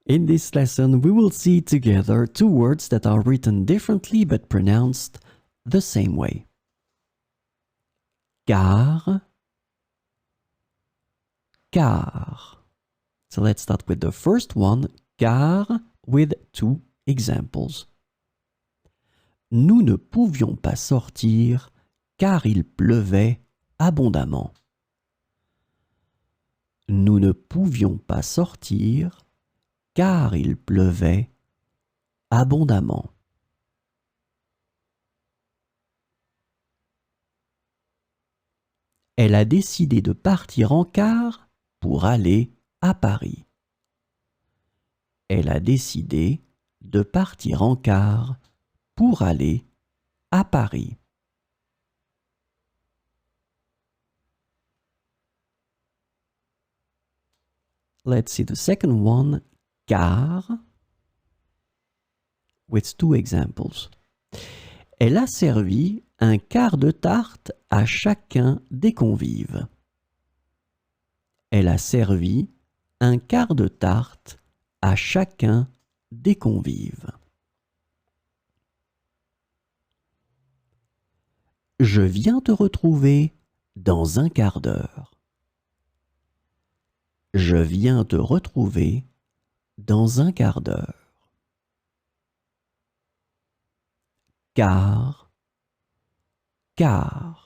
In this lesson, we will see together two words that are written differently but pronounced the same way. Car, car. So let's start with the first one, car, with two examples. Nous ne pouvions pas sortir car il pleuvait abondamment. Nous ne pouvions pas sortir car il pleuvait abondamment. Elle a décidé de partir en car pour aller à Paris. Elle a décidé de partir en car pour aller à Paris. Let's see the second one, car, with two examples. Elle a servi un quart de tarte à chacun des convives. Elle a servi un quart de tarte à chacun des convives. Je viens te retrouver dans un quart d'heure. Je viens te retrouver dans un quart d'heure. Car, car.